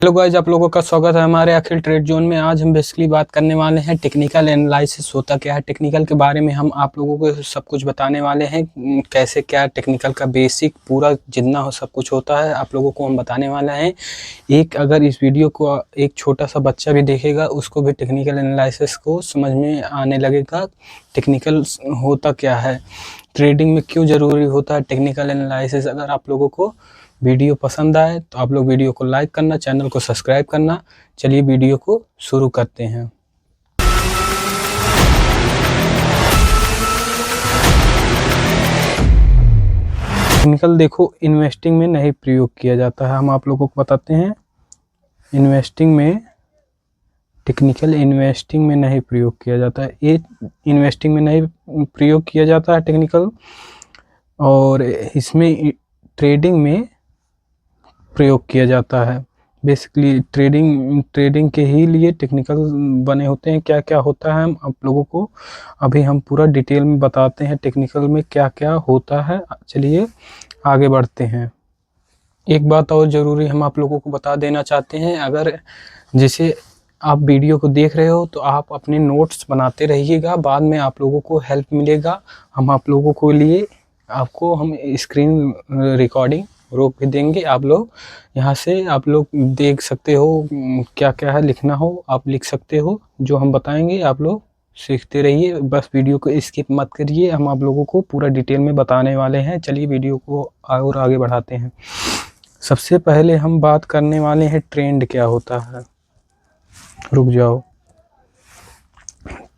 Hello guys, आप लोगों का स्वागत है हमारे अखिल ट्रेड जोन में। आज हम बेसिकली बात करने वाले हैं टेक्निकल एनालिसिस होता क्या है। टेक्निकल के बारे में हम आप लोगों को सब कुछ बताने वाले हैं, कैसे क्या टेक्निकल का बेसिक पूरा जितना हो सब कुछ होता है आप लोगों को हम बताने वाला है। अगर इस वीडियो को एक छोटा सा बच्चा भी देखेगा उसको भी टेक्निकल एनालिसिस को समझ में आने लगेगा। टेक्निकल होता क्या है, ट्रेडिंग में क्यों ज़रूरी होता है टेक्निकल एनालिसिस। अगर आप लोगों को वीडियो पसंद आए तो आप लोग वीडियो को लाइक करना, चैनल को सब्सक्राइब करना। चलिए वीडियो को शुरू करते हैं। टेक्निकल देखो इन्वेस्टिंग में नहीं प्रयोग किया जाता है, हम आप लोगों को बताते हैं। इन्वेस्टिंग में टेक्निकल इन्वेस्टिंग में नहीं प्रयोग किया जाता है, ये इन्वेस्टिंग में नहीं प्रयोग किया जाता है टेक्निकल, और इसमें ट्रेडिंग में प्रयोग किया जाता है। बेसिकली ट्रेडिंग के ही लिए टेक्निकल बने होते हैं। क्या क्या होता है हम आप लोगों को अभी हम पूरा डिटेल में बताते हैं टेक्निकल में क्या क्या होता है। चलिए आगे बढ़ते हैं। एक बात और ज़रूरी हम आप लोगों को बता देना चाहते हैं, अगर जैसे आप वीडियो को देख रहे हो तो आप अपने नोट्स बनाते रहिएगा, बाद में आप लोगों को हेल्प मिलेगा। हम आप लोगों को लिए आपको हम स्क्रीन रिकॉर्डिंग रोक भी देंगे, आप लोग यहाँ से आप लोग देख सकते हो। क्या क्या है लिखना हो आप लिख सकते हो, जो हम बताएंगे आप लोग सीखते रहिए। बस वीडियो को स्किप मत करिए, हम आप लोगों को पूरा डिटेल में बताने वाले हैं। चलिए वीडियो को और आगे बढ़ाते हैं। सबसे पहले हम बात करने वाले हैं ट्रेंड क्या होता है। रुक जाओ,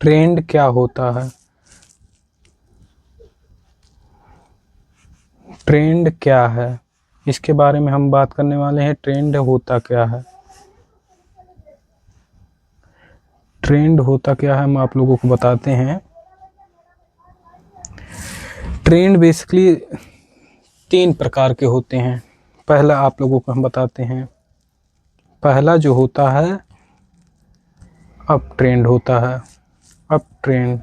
ट्रेंड क्या होता है। ट्रेंड क्या है इसके बारे में हम बात करने वाले हैं। ट्रेंड होता क्या है, ट्रेंड होता क्या है हम आप लोगों को बताते हैं। ट्रेंड बेसिकली 3 प्रकार के होते हैं। पहला आप लोगों को हम बताते हैं, पहला जो होता है अप ट्रेंड होता है। अप ट्रेंड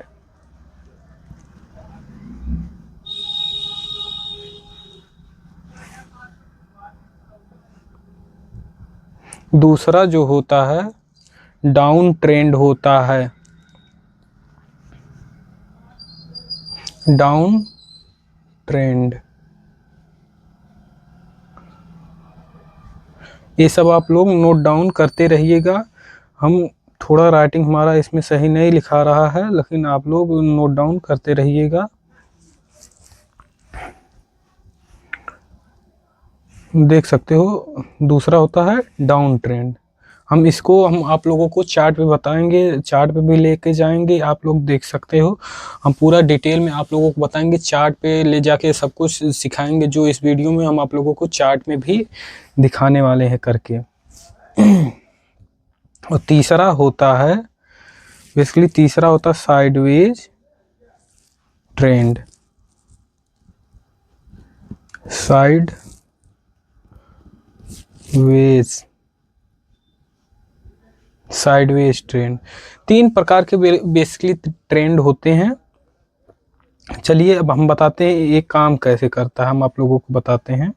दूसरा जो होता है डाउन ट्रेंड होता है। डाउन ट्रेंड, ये सब आप लोग नोट डाउन करते रहिएगा। हम थोड़ा राइटिंग हमारा इसमें सही नहीं लिखा रहा है, लेकिन आप लोग नोट डाउन करते रहिएगा। देख सकते हो दूसरा होता है डाउन ट्रेंड। हम आप लोगों को चार्ट पे बताएंगे, चार्ट पे भी लेके जाएंगे, आप लोग देख सकते हो। हम पूरा डिटेल में आप लोगों को बताएंगे, चार्ट पे ले जाके सब कुछ सिखाएंगे, जो इस वीडियो में हम आप लोगों को चार्ट में भी दिखाने वाले हैं करके। और तीसरा होता है बेसिकली तीसरा होता है साइडवेज ट्रेंड। साइडवेज ट्रेंड 3 प्रकार के बेसिकली ट्रेंड होते हैं। चलिए अब हम बताते हैं ये काम कैसे करता है। हम आप लोगों को बताते हैं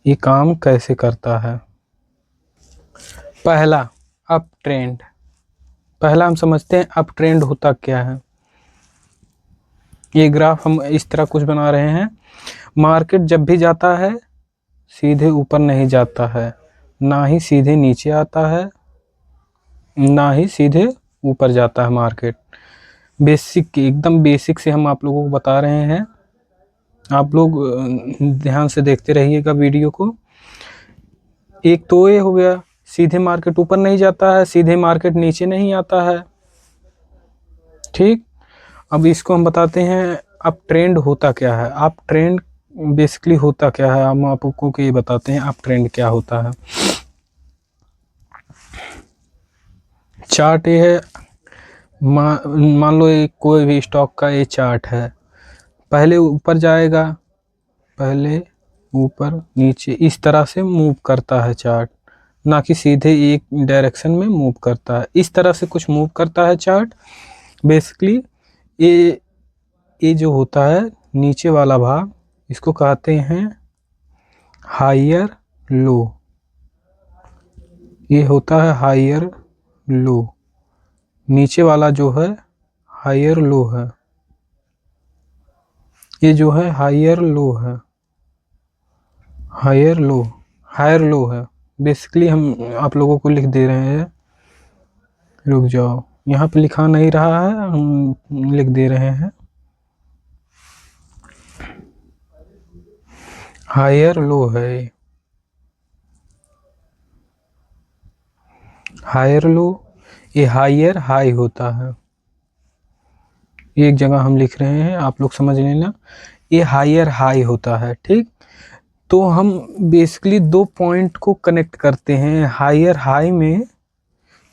ये काम कैसे करता है। पहला अप ट्रेंड, पहला हम समझते हैं अप ट्रेंड होता क्या है। ये ग्राफ हम इस तरह कुछ बना रहे हैं। मार्केट जब भी जाता है सीधे ऊपर नहीं जाता है, ना ही सीधे नीचे आता है, ना ही सीधे ऊपर जाता है मार्केट। बेसिक एकदम बेसिक से हम आप लोगों को बता रहे हैं, आप लोग ध्यान से देखते रहिएगा वीडियो को। एक तो ये हो गया सीधे मार्केट ऊपर नहीं जाता है, सीधे मार्केट नीचे नहीं आता है, ठीक। अब इसको हम बताते हैं अप ट्रेंड होता क्या है। अप ट्रेंड बेसिकली होता क्या है हम आपको ये बताते हैं अप ट्रेंड क्या होता है। चार्ट ये है, मान लो कोई भी स्टॉक का ये चार्ट है। पहले ऊपर जाएगा, पहले ऊपर नीचे इस तरह से मूव करता है चार्ट, ना कि सीधे एक डायरेक्शन में मूव करता है। इस तरह से कुछ मूव करता है चार्ट। बेसिकली ये जो होता है नीचे वाला भाग, इसको कहते हैं हायर लो। ये होता है हायर लो, नीचे वाला जो है हायर लो है, ये जो है हायर लो है, हायर लो है। बेसिकली हम आप लोगों को लिख दे रहे हैं, रुक जाओ, यहाँ पे लिखा नहीं रहा है, हम लिख दे रहे हैं हायर लो है, हायर लो, ये हायर हाई होता है। एक जगह हम लिख रहे हैं, आप लोग समझ लेना, ये हायर हाई होता है। ठीक, तो हम बेसिकली दो पॉइंट को कनेक्ट करते हैं। हायर हाई में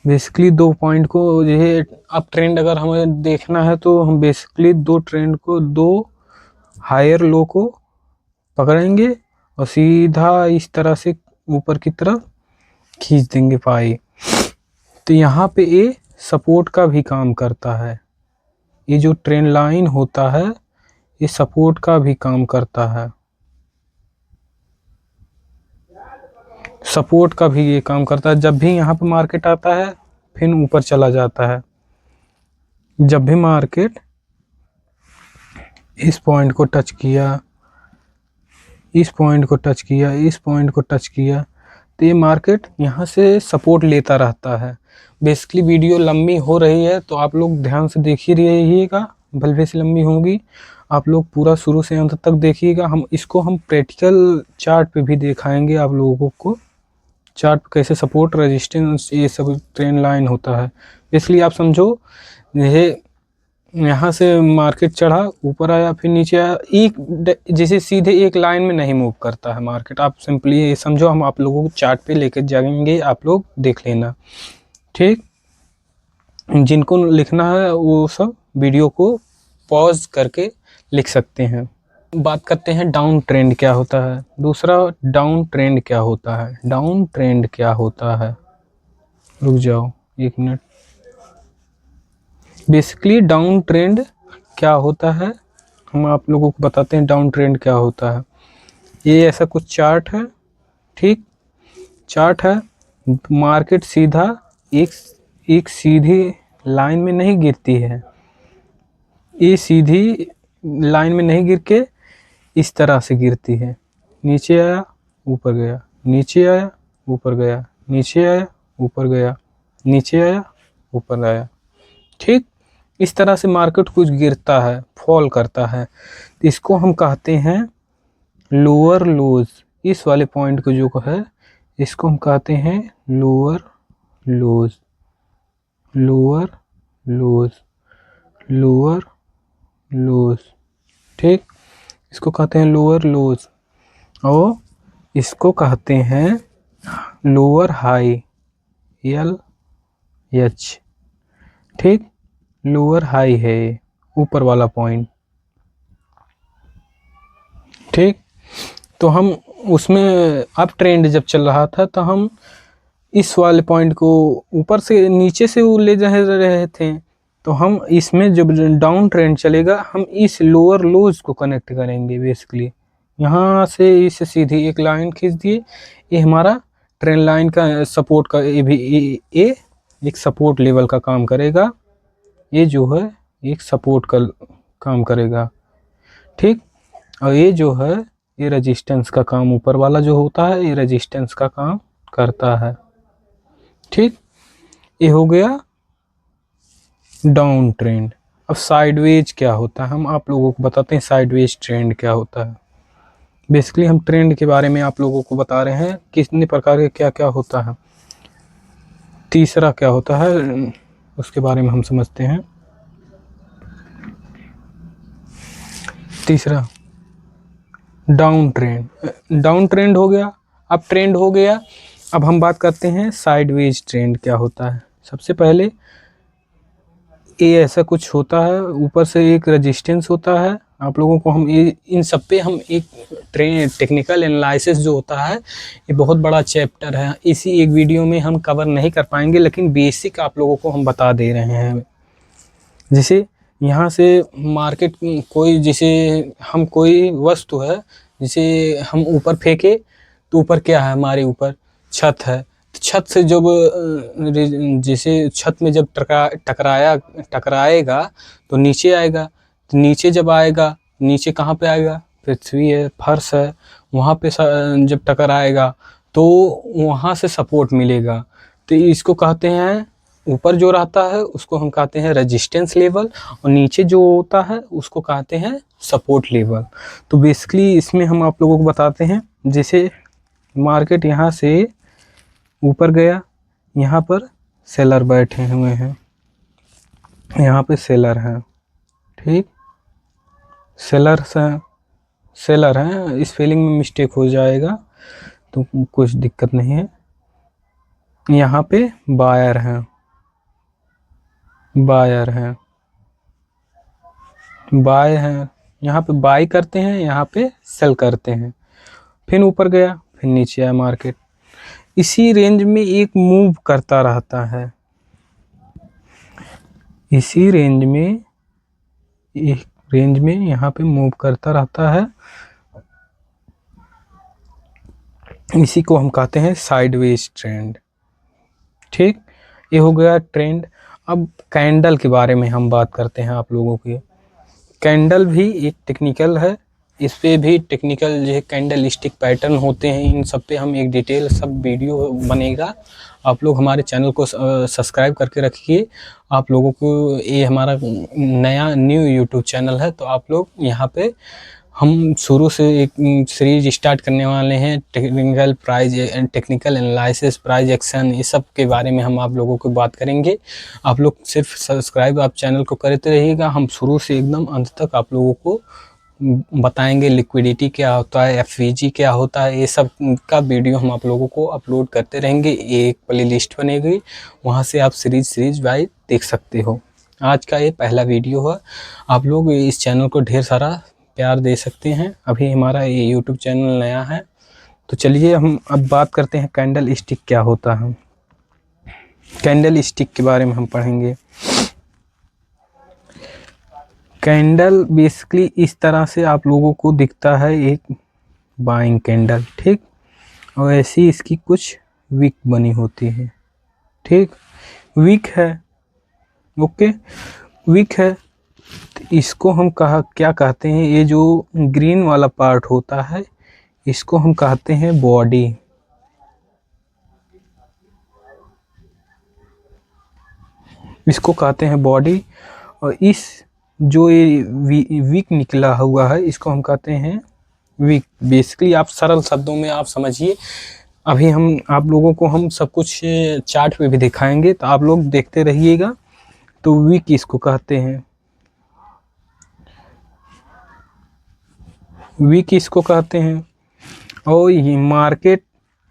बेसिकली दो पॉइंट को, ये अब ट्रेंड अगर हमें देखना है तो हम बेसिकली दो ट्रेंड को, दो हायर लो को पकड़ेंगे और सीधा इस तरह से ऊपर की तरफ खींच देंगे पाई। तो यहाँ पे ये सपोर्ट का भी काम करता है, ये जो ट्रेंड लाइन होता है ये सपोर्ट का भी काम करता है, सपोर्ट का भी ये काम करता है। जब भी यहाँ पे मार्केट आता है फिर ऊपर चला जाता है, जब भी मार्केट इस पॉइंट को टच किया, इस पॉइंट को टच किया, इस पॉइंट को टच किया, तो ये मार्केट यहाँ से सपोर्ट लेता रहता है। बेसिकली वीडियो लंबी हो रही है तो आप लोग ध्यान से देख ही रहिएगा, भले से लंबी होगी, आप लोग पूरा शुरू से अंत तक देखिएगा। हम प्रैक्टिकल चार्ट पे भी दिखाएंगे आप लोगों को, चार्ट पे कैसे सपोर्ट रेजिस्टेंस ये सब ट्रेंड लाइन होता है। इसलिए आप समझो, ये यहाँ से मार्केट चढ़ा, ऊपर आया, फिर नीचे आया, एक जैसे सीधे एक लाइन में नहीं मूव करता है मार्केट। आप सिंपली ये समझो, हम आप लोगों को चार्ट पे लेकर जाएंगे, आप लोग देख लेना। ठीक, जिनको लिखना है वो सब वीडियो को पॉज करके लिख सकते हैं। बात करते हैं डाउन ट्रेंड क्या होता है। दूसरा, डाउन ट्रेंड क्या होता है, डाउन ट्रेंड क्या होता है, रुक जाओ एक मिनट। बेसिकली डाउन ट्रेंड क्या होता है हम आप लोगों को बताते हैं, डाउन ट्रेंड क्या होता है। ये ऐसा कुछ चार्ट है, ठीक, चार्ट है, मार्केट सीधा एक सीधी लाइन में नहीं गिरती है, ये सीधी लाइन में नहीं गिर के इस तरह से गिरती है, नीचे आया ऊपर गया, नीचे आया ऊपर गया, नीचे आया ऊपर गया, नीचे आया ऊपर आया। ठीक, इस तरह से मार्केट कुछ गिरता है, फॉल करता है, तो इसको हम कहते हैं लोअर लोज। इस वाले पॉइंट को जो है इसको हम कहते हैं लोअर लोज, लोअर लोज, लोअर लोज। ठीक, इसको कहते हैं लोअर लोज, और इसको कहते हैं लोअर हाई, LH। ठीक, लोअर हाई है ऊपर वाला पॉइंट। ठीक, तो हम उसमें अप ट्रेंड जब चल रहा था तो हम इस वाले पॉइंट को ऊपर से नीचे से ले जा रहे थे, तो हम इसमें जब डाउन ट्रेंड चलेगा हम इस लोअर लोज को कनेक्ट करेंगे। बेसिकली यहाँ से इस सीधी एक लाइन खींच दिए, ये हमारा ट्रेंड लाइन का सपोर्ट का, ये भी ये एक सपोर्ट लेवल का काम करेगा, ये जो है एक सपोर्ट का काम करेगा। ठीक, और ये जो है ये रेजिस्टेंस का काम, ऊपर वाला जो होता है ये रेजिस्टेंस का काम करता है। ठीक, ये हो गया डाउन ट्रेंड। अब साइडवेज क्या होता है हम आप लोगों को बताते हैं, साइडवेज ट्रेंड क्या होता है। बेसिकली हम ट्रेंड के बारे में आप लोगों को बता रहे हैं, कितने प्रकार के क्या क्या होता है। तीसरा क्या होता है उसके बारे में हम समझते हैं। तीसरा डाउन ट्रेंड, डाउन ट्रेंड हो गया, अब ट्रेंड हो गया। अब हम बात करते हैं साइडवेज ट्रेंड क्या होता है। सबसे पहले ये ऐसा कुछ होता है, ऊपर से एक रेजिस्टेंस होता है, आप लोगों को हम इन सब पे हम एक टेक्निकल एनालिसिस जो होता है, ये बहुत बड़ा चैप्टर है, इसी एक वीडियो में हम कवर नहीं कर पाएंगे, लेकिन बेसिक आप लोगों को हम बता दे रहे हैं। जैसे यहाँ से मार्केट कोई, जैसे हम कोई वस्तु है, जैसे हम ऊपर फेंके तो ऊपर क्या है, हमारे ऊपर छत है, छत से जब जैसे छत में जब टकराएगा तो नीचे आएगा, तो नीचे जब आएगा, नीचे कहाँ पे आएगा, पृथ्वी है, फर्श है, वहाँ पे जब टकराएगा तो वहाँ से सपोर्ट मिलेगा। तो इसको कहते हैं, ऊपर जो रहता है उसको हम कहते हैं रेजिस्टेंस लेवल, और नीचे जो होता है उसको कहते हैं सपोर्ट लेवल। तो बेसिकली इसमें हम आप लोगों को बताते हैं, जैसे मार्केट यहाँ से ऊपर गया, यहाँ पर सेलर बैठे हुए हैं, यहाँ पे सेलर हैं, ठीक, सेलर हैं, स्पेलिंग में मिस्टेक हो जाएगा तो कुछ दिक्कत नहीं है। यहाँ पे बायर हैं, बाय हैं, यहाँ पे बाय करते हैं, यहाँ पे सेल करते हैं। फिर ऊपर गया, फिर नीचे आया मार्केट, इसी रेंज में एक मूव करता रहता है, इसी रेंज में यहाँ पे मूव करता रहता है। इसी को हम कहते हैं साइडवेज ट्रेंड, ठीक। ये हो गया ट्रेंड। अब कैंडल के बारे में हम बात करते हैं आप लोगों के। कैंडल भी एक टेक्निकल है, इस पे भी टेक्निकल जो है कैंडल स्टिक पैटर्न होते हैं, इन सब पे हम एक डिटेल सब वीडियो बनेगा। आप लोग हमारे चैनल को सब्सक्राइब करके रखिए। आप लोगों को ये हमारा न्यू यूट्यूब चैनल है, तो आप लोग यहाँ पे हम शुरू से एक सीरीज स्टार्ट करने वाले हैं, टेक्निकल एनालिसिस, प्राइस एक्शन, ये सब के बारे में हम आप लोगों को बात करेंगे। आप लोग सिर्फ सब्सक्राइब आप चैनल को करते रहिएगा, हम शुरू से एकदम अंत तक आप लोगों को बताएंगे लिक्विडिटी क्या होता है, एफवीजी क्या होता है, ये सब का वीडियो हम आप लोगों को अपलोड करते रहेंगे। एक प्ले लिस्ट बनेगी, वहाँ से आप सीरीज वाइज देख सकते हो। आज का ये पहला वीडियो है, आप लोग इस चैनल को ढेर सारा प्यार दे सकते हैं। अभी हमारा ये यूट्यूब चैनल नया है, तो चलिए हम अब बात करते हैं कैंडल स्टिक क्या होता है। कैंडल स्टिक के बारे में हम पढ़ेंगे। कैंडल बेसिकली इस तरह से आप लोगों को दिखता है, एक बाइंग कैंडल, ठीक, और ऐसी इसकी कुछ विक बनी होती है, ठीक, विक है, ओके, विक है। तो इसको हम क्या कहते हैं, ये जो ग्रीन वाला पार्ट होता है इसको हम कहते हैं बॉडी, इसको कहते हैं बॉडी। और इस जो ये विक निकला हुआ है इसको हम कहते हैं विक। बेसिकली आप सरल शब्दों में आप समझिए, अभी हम आप लोगों को हम सब कुछ चार्ट पे भी दिखाएंगे, तो आप लोग देखते रहिएगा। तो विक इसको कहते हैं, विक इसको कहते हैं। और ये मार्केट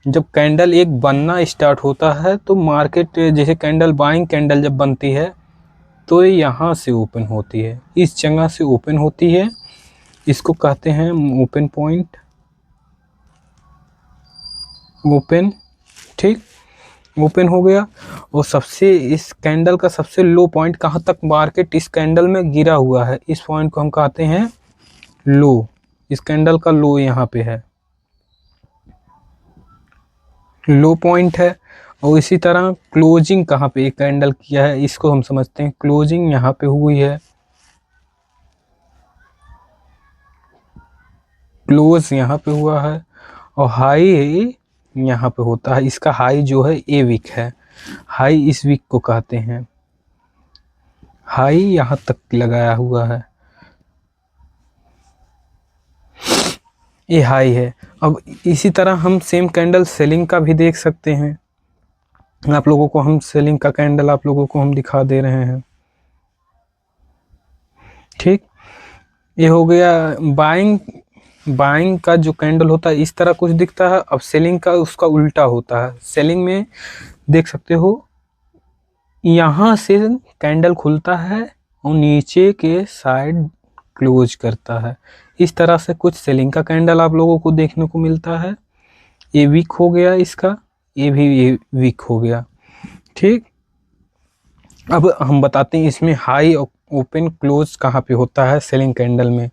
जब कैंडल एक बनना स्टार्ट होता है तो मार्केट जैसे कैंडल बाइंग कैंडल जब बनती है तो ये यहाँ से ओपन होती है, इस जगह से ओपन होती है, इसको कहते हैं ओपन पॉइंट, ओपन, ठीक, ओपन हो गया। और सबसे इस कैंडल का सबसे लो पॉइंट कहाँ तक मार्केट इस कैंडल में गिरा हुआ है, इस पॉइंट को हम कहते हैं लो। इस कैंडल का लो यहाँ पे है, लो पॉइंट है। और इसी तरह क्लोजिंग कहाँ पे एक कैंडल किया है इसको हम समझते हैं, क्लोजिंग यहाँ पे हुई है, क्लोज यहाँ पे हुआ है। और हाई यहाँ पे होता है, इसका हाई जो है ए वीक है, हाई इस वीक को कहते हैं, हाई यहाँ तक लगाया हुआ है, ये हाई है। अब इसी तरह हम सेम कैंडल सेलिंग का भी देख सकते हैं। आप लोगों को हम सेलिंग का कैंडल आप लोगों को हम दिखा दे रहे हैं, ठीक। ये हो गया बाइंग का जो कैंडल होता है इस तरह कुछ दिखता है। अब सेलिंग का उसका उल्टा होता है, सेलिंग में देख सकते हो यहाँ से कैंडल खुलता है और नीचे के साइड क्लोज करता है। इस तरह से कुछ सेलिंग का कैंडल आप लोगों को देखने को मिलता है। ये वीक हो गया इसका, ये वीक हो गया, ठीक। अब हम बताते हैं इसमें हाई ओपन क्लोज कहाँ पे होता है सेलिंग कैंडल में।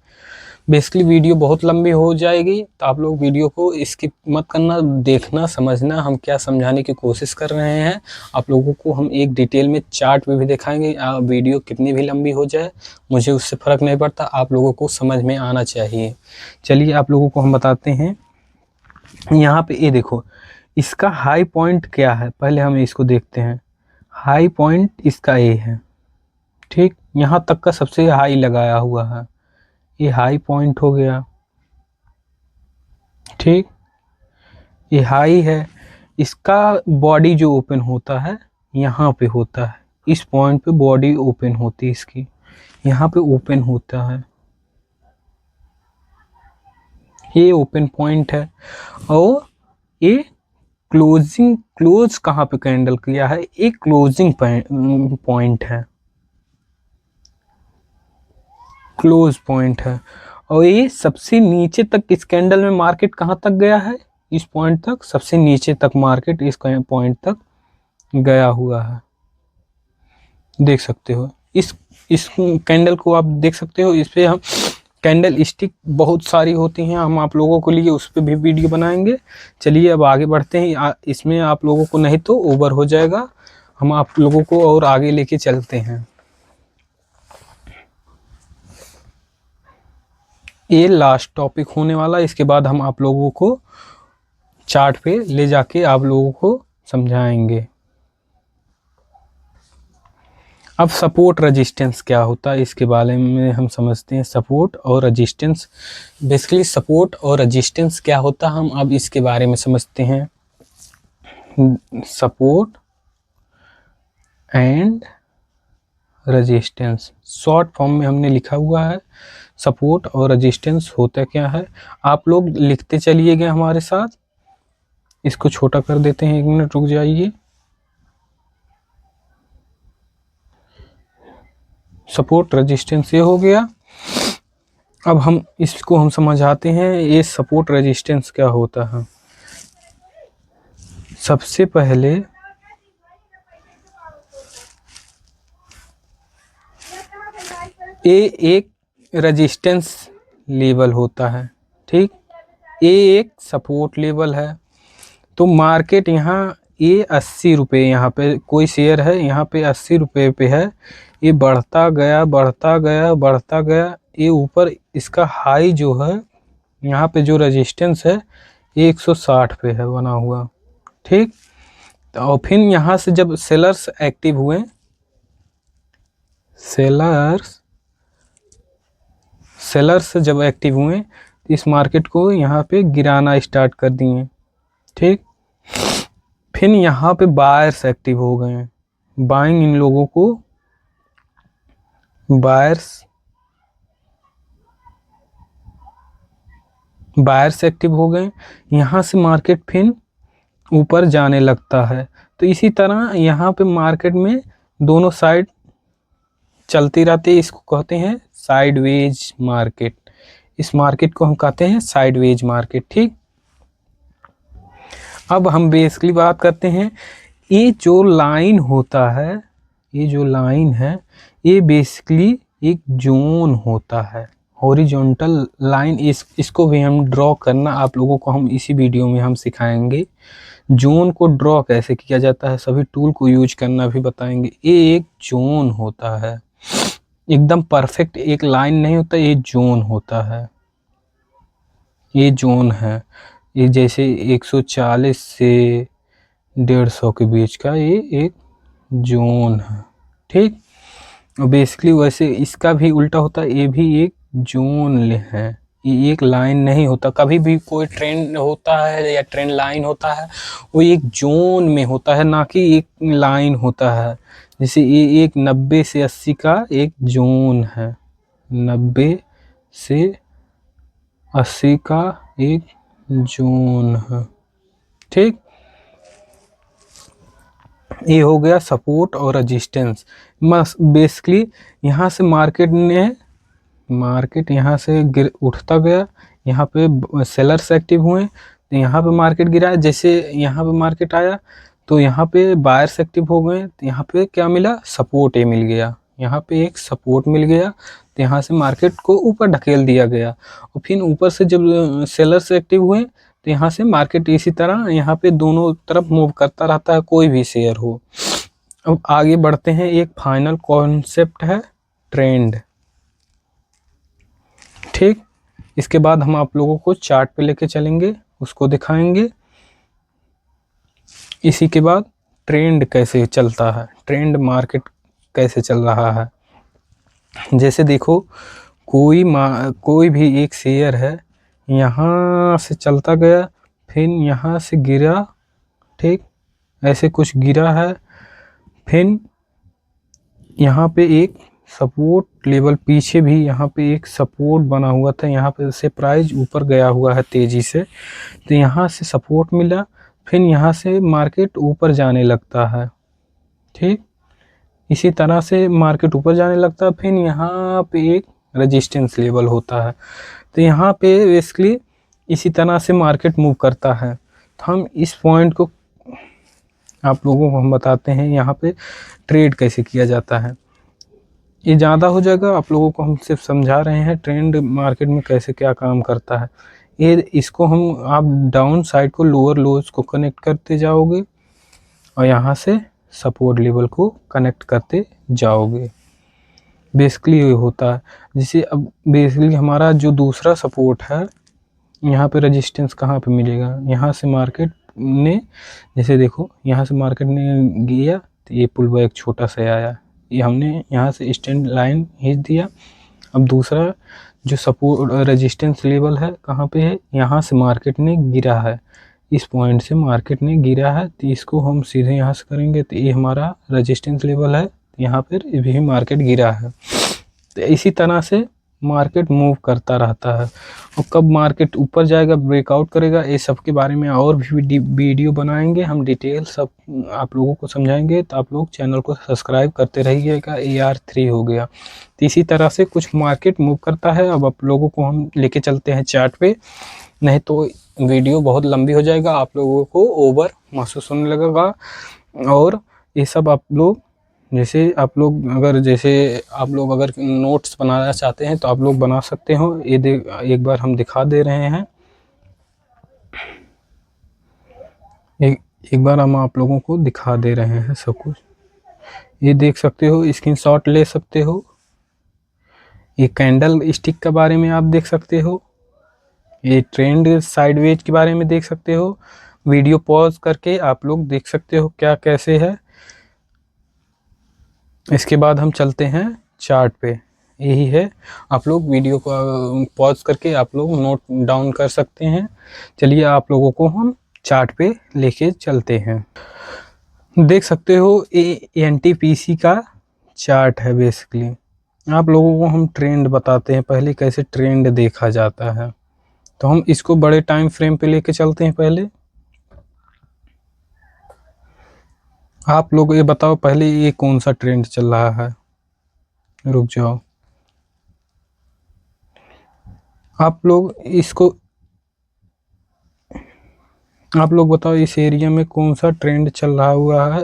बेसिकली वीडियो बहुत लंबी हो जाएगी, तो आप लोग वीडियो को स्किप मत करना, देखना समझना हम क्या समझाने की कोशिश कर रहे हैं। आप लोगों को हम एक डिटेल में चार्ट में भी दिखाएंगे। वीडियो कितनी भी लंबी हो जाए मुझे उससे फ़र्क नहीं पड़ता, आप लोगों को समझ में आना चाहिए। चलिए आप लोगों को हम बताते हैं। यहाँ पे ये देखो, इसका हाई पॉइंट क्या है, पहले हम इसको देखते हैं। हाई पॉइंट इसका ये है, ठीक, यहाँ तक का सबसे हाई लगाया हुआ है, ये हाई पॉइंट हो गया, ठीक, ये हाई है। इसका बॉडी जो ओपन होता है यहाँ पे होता है, इस पॉइंट पे बॉडी ओपन होती है इसकी, यहाँ पे ओपन होता है, ये ओपन पॉइंट है। और ये क्लोज कहाँ पे कैंडल किया है, एक क्लोजिंग पॉइंट है, क्लोज पॉइंट है। और ये सबसे नीचे तक इस कैंडल में मार्केट कहाँ तक गया है, इस पॉइंट तक, सबसे नीचे तक मार्केट इस पॉइंट तक गया हुआ है, देख सकते हो। इस कैंडल को आप देख सकते हो। इस पे हम कैंडल स्टिक बहुत सारी होती हैं, हम आप लोगों के लिए उस पर भी वीडियो बनाएंगे। चलिए अब आगे बढ़ते हैं। इसमें आप लोगों को नहीं तो ओवर हो जाएगा, हम आप लोगों को और आगे लेके चलते हैं। ये लास्ट टॉपिक होने वाला, इसके बाद हम आप लोगों को चार्ट पे ले जाके आप लोगों को समझाएंगे। अब सपोर्ट रेजिस्टेंस क्या होता है इसके बारे में हम समझते हैं। सपोर्ट और रेजिस्टेंस, बेसिकली सपोर्ट और रेजिस्टेंस क्या होता है हम अब इसके बारे में समझते हैं। Support and resistance short form में हमने लिखा हुआ है। सपोर्ट और रेजिस्टेंस होता क्या है, आप लोग लिखते चलिएगा हमारे साथ। इसको छोटा कर देते हैं, 1 मिनट रुक जाइए। सपोर्ट रेजिस्टेंस ये हो गया। अब हम इसको हम समझाते हैं, ये सपोर्ट रेजिस्टेंस क्या होता है। सबसे पहले ये एक रेजिस्टेंस लेवल होता है, ठीक, ये एक सपोर्ट लेवल है। तो मार्केट यहाँ ये 80 रुपये, यहाँ पे कोई शेयर है, यहाँ पे 80 रुपये पे है, ये बढ़ता गया बढ़ता गया बढ़ता गया, ये ऊपर इसका हाई जो है, यहाँ पे जो रेजिस्टेंस है ये 160 पे है बना हुआ, ठीक। तो और फिर यहाँ से जब सेलर्स एक्टिव हुए, सेलर्स जब एक्टिव हुए तो इस मार्केट को यहाँ पे गिराना स्टार्ट कर दिए, ठीक। फिर यहाँ पे बायर्स एक्टिव हो गए हैं, बाइंग इन लोगों को, बायर्स एक्टिव हो गए। यहाँ से मार्केट फिर ऊपर जाने लगता है। तो इसी तरह यहाँ पे मार्केट में दोनों साइड चलती रहती है, इसको कहते हैं साइडवेज मार्केट। इस मार्केट को हम कहते हैं साइडवेज मार्केट, ठीक। अब हम बेसिकली बात करते हैं, ये जो लाइन होता है, ये जो लाइन है, ये बेसिकली एक जोन होता है, हॉरिजॉन्टल लाइन। इसको भी हम ड्रॉ करना आप लोगों को हम इसी वीडियो में हम सिखाएंगे। जोन को ड्रॉ कैसे किया जाता है, सभी टूल को यूज करना भी बताएंगे। ये एक जोन होता है, एकदम परफेक्ट एक लाइन नहीं होता, ये जोन होता है, ये जोन है। ये जैसे 140 से 150 के बीच का ये एक जोन है, ठीक। और बेसिकली वैसे इसका भी उल्टा होता है, ये भी एक जोन है, ये एक लाइन नहीं होता। कभी भी कोई ट्रेंड होता है या ट्रेंड लाइन होता है, वो एक जोन में होता है, ना कि एक लाइन होता है। जैसे ये एक 90 से 80 का एक जोन है, 90 से 80 का एक जोन है, ठीक। ये हो गया सपोर्ट और रेजिस्टेंस। बेसिकली यहाँ से मार्केट यहाँ से उठता गया, यहाँ पे सेलर्स एक्टिव हुए तो यहाँ पे मार्केट गिरा। जैसे यहाँ पे मार्केट आया तो यहाँ पे बायर्स एक्टिव हो गए, तो यहाँ पे क्या मिला, सपोर्ट ये मिल गया, यहाँ पे एक सपोर्ट मिल गया। तो यहाँ से मार्केट को ऊपर ढकेल दिया गया और फिर ऊपर से जब सेलर्स एक्टिव हुए तो यहाँ से मार्केट इसी तरह यहाँ पे दोनों तरफ मूव करता रहता है, कोई भी शेयर हो। अब आगे बढ़ते हैं, एक फाइनल कॉन्सेप्ट है ट्रेंड। ठीक, इसके बाद हम आप लोगों को चार्ट पे लेके चलेंगे, उसको दिखाएंगे। इसी के बाद ट्रेंड कैसे चलता है, ट्रेंड मार्केट कैसे चल रहा है। जैसे देखो कोई भी एक शेयर है, यहाँ से चलता गया, फिर यहाँ से गिरा, ठीक, ऐसे कुछ गिरा है, फिर यहाँ पे एक सपोर्ट लेवल, पीछे भी यहाँ पे एक सपोर्ट बना हुआ था, यहाँ पे से प्राइस ऊपर गया हुआ है तेजी से, तो यहाँ से सपोर्ट मिला, फिर यहाँ से मार्केट ऊपर जाने लगता है। ठीक, इसी तरह से मार्केट ऊपर जाने लगता है, फिर यहाँ पे एक रेजिस्टेंस लेवल होता है, तो यहाँ पे बेसिकली इसी तरह से मार्केट मूव करता है। तो हम इस पॉइंट को आप लोगों को हम बताते हैं, यहाँ पे ट्रेड कैसे किया जाता है। ये ज़्यादा हो जाएगा, आप लोगों को हम सिर्फ समझा रहे हैं ट्रेंड मार्केट में कैसे क्या काम करता है। ये इसको हम आप डाउन साइड को लोअर लोज को कनेक्ट करते जाओगे और यहाँ से सपोर्ट लेवल को कनेक्ट करते जाओगे, बेसिकली ये होता है। जैसे अब बेसिकली हमारा जो दूसरा सपोर्ट है, यहाँ पे रेजिस्टेंस कहाँ पे मिलेगा, यहाँ से मार्केट ने, जैसे देखो यहाँ से मार्केट ने गया तो ये पुल बैक छोटा सा आया, ये हमने यहाँ से स्टैंड लाइन खींच दिया। अब दूसरा जो सपोर्ट रेजिस्टेंस लेवल है कहाँ पे है, यहाँ से मार्केट ने गिरा है, इस पॉइंट से मार्केट ने गिरा है, तो इसको हम सीधे यहाँ से करेंगे तो ये हमारा रेजिस्टेंस लेवल है, यहाँ पर भी मार्केट गिरा है। तो इसी तरह से मार्केट मूव करता रहता है, और कब मार्केट ऊपर जाएगा, ब्रेकआउट करेगा, ये सब के बारे में और भी वीडियो बनाएंगे हम, डिटेल सब आप लोगों को समझाएंगे। तो आप लोग चैनल को सब्सक्राइब करते रहिएगा। AR3 हो गया, तो इसी तरह से कुछ मार्केट मूव करता है। अब आप लोगों को हम लेके चलते हैं चार्ट पे, नहीं तो वीडियो बहुत लंबी हो जाएगा, आप लोगों को ओवर महसूस होने लगेगा। और ये सब आप लोग जैसे आप लोग अगर नोट्स बनाना चाहते हैं तो आप लोग बना सकते हो। ये एक बार हम दिखा दे रहे हैं, एक बार हम आप लोगों को दिखा दे रहे हैं सब कुछ। ये देख सकते हो, स्क्रीनशॉट ले सकते हो। ये कैंडल स्टिक के बारे में आप देख सकते हो, ये ट्रेंड साइडवेज के बारे में देख सकते हो। वीडियो पॉज करके आप लोग देख सकते हो क्या कैसे है। इसके बाद हम चलते हैं चार्ट पे, यही है। आप लोग वीडियो को पॉज करके आप लोग नोट डाउन कर सकते हैं। चलिए आप लोगों को हम चार्ट पे लेके चलते हैं। देख सकते हो ये NTPC का चार्ट है। बेसिकली आप लोगों को हम ट्रेंड बताते हैं पहले, कैसे ट्रेंड देखा जाता है। तो हम इसको बड़े टाइम फ्रेम पे लेके चलते हैं। पहले आप लोग ये बताओ, पहले ये कौन सा ट्रेंड चल रहा है, रुक जाओ। आप लोग बताओ इस एरिया में कौन सा ट्रेंड चल रहा हुआ है।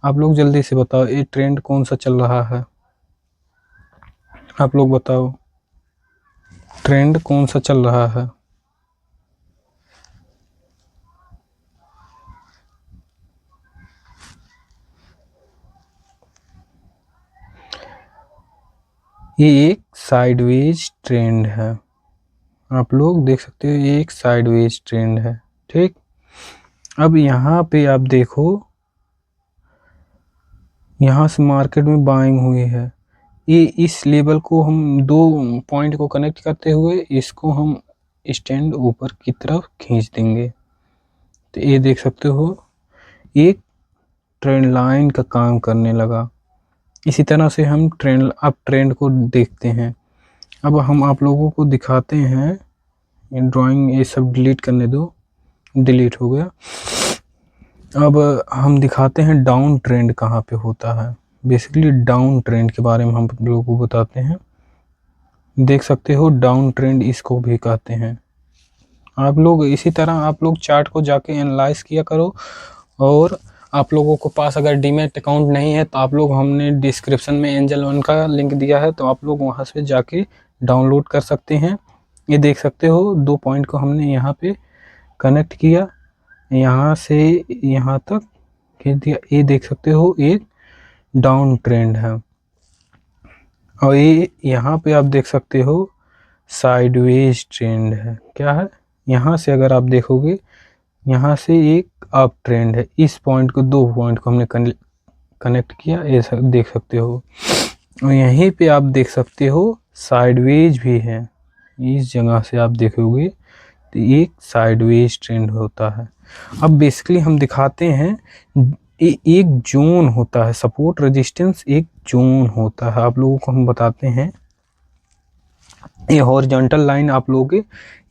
आप लोग जल्दी से बताओ ये ट्रेंड कौन सा चल रहा है। आप लोग बताओ ट्रेंड कौन सा चल रहा है। ये एक साइडवेज ट्रेंड है, आप लोग देख सकते हो, ये एक साइडवेज ट्रेंड है। ठीक, अब यहाँ पे आप देखो, यहाँ से मार्केट में बाइंग हुई है। ये इस लेवल को हम दो पॉइंट को कनेक्ट करते हुए इसको हम स्टैंड ऊपर की तरफ खींच देंगे। तो ये देख सकते हो एक ट्रेंड लाइन का काम करने लगा। इसी तरह से हम ट्रेंड को देखते हैं। अब हम आप लोगों को दिखाते हैं, ड्राइंग ये सब डिलीट करने दो, डिलीट हो गया। अब हम दिखाते हैं डाउन ट्रेंड कहाँ पे होता है। बेसिकली डाउन ट्रेंड के बारे में हम लोगों को बताते हैं। देख सकते हो डाउन ट्रेंड इसको भी कहते हैं। आप लोग इसी तरह आप लोग चार्ट को जाके एनालाइज किया करो और आप लोगों को पास अगर डीमैट अकाउंट नहीं है तो आप लोग, हमने डिस्क्रिप्शन में एंजल वन का लिंक दिया है, तो आप लोग वहां से जाके डाउनलोड कर सकते हैं। ये देख सकते हो 2 पॉइंट को हमने यहाँ पे कनेक्ट किया, यहाँ से यहाँ तक खींच दिया। ये देख सकते हो एक डाउन ट्रेंड है, और ये यहाँ पे आप देख सकते हो साइडवेज ट्रेंड है। क्या है, यहाँ से अगर आप देखोगे यहाँ से एक अप ट्रेंड है। इस पॉइंट को, 2 पॉइंट को हमने कनेक्ट किया, ये देख सकते हो। और यहीं पे आप देख सकते हो साइडवेज भी है। इस जगह से आप देखोगे तो एक साइडवेज ट्रेंड होता है। अब बेसिकली हम दिखाते हैं, एक जोन होता है, सपोर्ट रेजिस्टेंस एक जोन होता है, आप लोगों को हम बताते हैं। ये हॉरिजॉन्टल लाइन आप लोगे,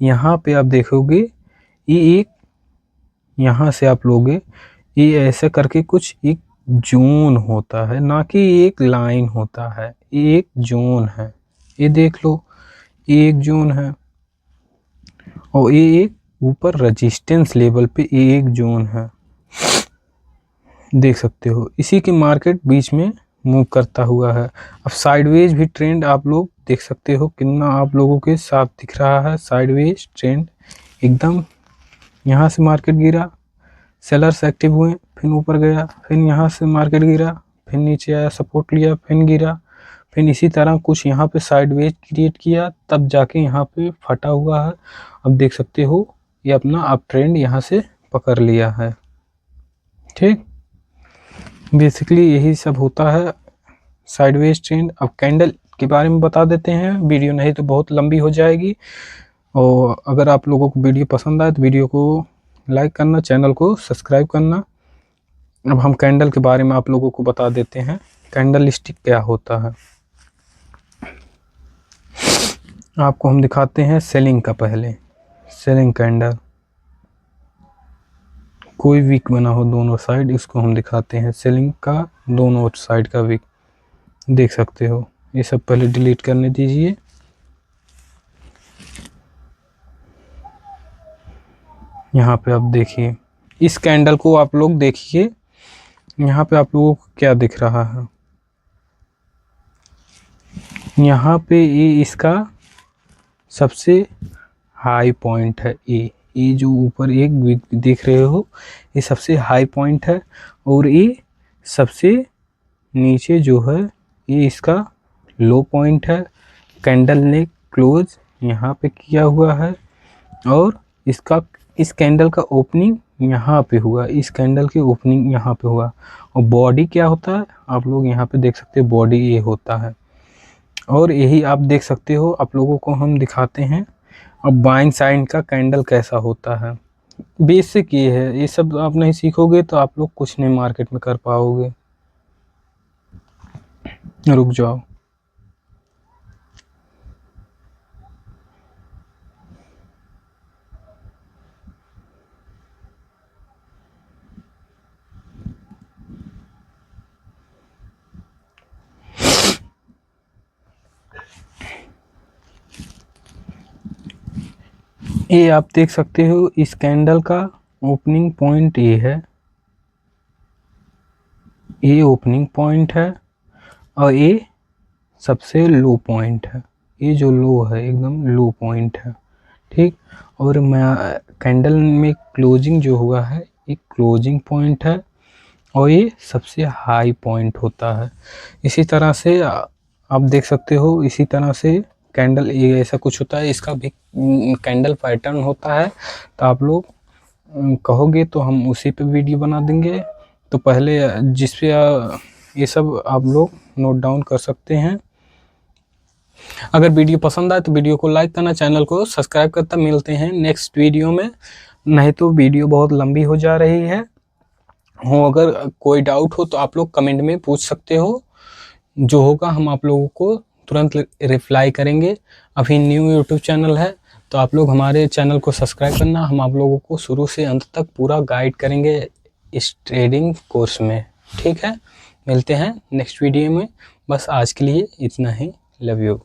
यहाँ पे आप देखोगे ये एक, यहाँ से आप लोगे ये ऐसे करके कुछ एक जोन होता है, ना कि एक लाइन होता है, ये एक जोन है। ये देख लो, ये एक जोन है, और ये एक ऊपर रेजिस्टेंस लेवल पे ये एक जोन है, देख सकते हो। इसी की मार्केट बीच में मूव करता हुआ है। अब साइडवेज भी ट्रेंड आप लोग देख सकते हो, कितना आप लोगों के साथ दिख रहा है साइडवेज ट्रेंड एकदम। यहाँ से मार्केट गिरा, सेलर्स एक्टिव हुए, फिर ऊपर गया, फिर यहाँ से मार्केट गिरा, फिर नीचे आया, सपोर्ट लिया, फिर गिरा, फिर इसी तरह कुछ यहाँ पे साइडवेज क्रिएट किया, तब जाके यहाँ पे फटा हुआ है। अब देख सकते हो ये अपना अप ट्रेंड यहाँ से पकड़ लिया है। ठीक, बेसिकली यही सब होता है साइडवेज ट्रेंड। अब कैंडल के बारे में बता देते हैं, वीडियो नहीं तो बहुत लंबी हो जाएगी। और अगर आप लोगों को वीडियो पसंद आए तो वीडियो को लाइक करना, चैनल को सब्सक्राइब करना। अब हम कैंडल के बारे में आप लोगों को बता देते हैं, कैंडल स्टिक क्या होता है। आपको हम दिखाते हैं सेलिंग का, पहले सेलिंग कैंडल, कोई वीक बना हो दोनों साइड, इसको हम दिखाते हैं सेलिंग का, दोनों साइड का वीक देख सकते हो। ये सब पहले डिलीट करने दीजिए। यहाँ पे आप देखिए, इस कैंडल को आप लोग देखिए, यहाँ पे आप लोगों को क्या दिख रहा है। यहाँ पे ये इसका सबसे हाई पॉइंट है, ये जो ऊपर एक देख रहे हो, ये सबसे हाई पॉइंट है, और ये सबसे नीचे जो है ये इसका लो पॉइंट है। कैंडल ने क्लोज यहाँ पे किया हुआ है, और इस कैंडल का ओपनिंग यहाँ पे हुआ, इस कैंडल की ओपनिंग यहाँ पे हुआ। और बॉडी क्या होता है, आप लोग यहाँ पे देख सकते हैं, बॉडी ये होता है। और यही आप देख सकते हो, आप लोगों को हम दिखाते हैं अब बाइंग साइड का कैंडल कैसा होता है। बेसिक ये है, ये सब आप नहीं सीखोगे तो आप लोग कुछ नहीं मार्केट में कर पाओगे। रुक जाओ, ये आप देख सकते हो, इस कैंडल का ओपनिंग पॉइंट ये है, ये ओपनिंग पॉइंट है, और ये सबसे लो पॉइंट है। ये जो लो है एकदम लो पॉइंट है, ठीक। और मैं कैंडल में क्लोजिंग जो हुआ है, एक क्लोजिंग पॉइंट है, और ये सबसे हाई पॉइंट होता है। इसी तरह से आप देख सकते हो, इसी तरह से कैंडल ये ऐसा कुछ होता है, इसका भी कैंडल पैटर्न होता है। तो आप लोग कहोगे तो हम उसी पे वीडियो बना देंगे। तो पहले जिस पे ये सब आप लोग नोट डाउन कर सकते हैं। अगर वीडियो पसंद आए तो वीडियो को लाइक करना, चैनल को सब्सक्राइब करता। मिलते हैं नेक्स्ट वीडियो में, नहीं तो वीडियो बहुत लंबी हो जा रही है। अगर कोई डाउट हो तो आप लोग कमेंट में पूछ सकते हो, जो होगा हम आप लोगों को तुरंत रिप्लाई करेंगे। अभी न्यू यूट्यूब चैनल है तो आप लोग हमारे चैनल को सब्सक्राइब करना। हम आप लोगों को शुरू से अंत तक पूरा गाइड करेंगे इस ट्रेडिंग कोर्स में, ठीक है। मिलते हैं नेक्स्ट वीडियो में, बस आज के लिए इतना ही। Love you.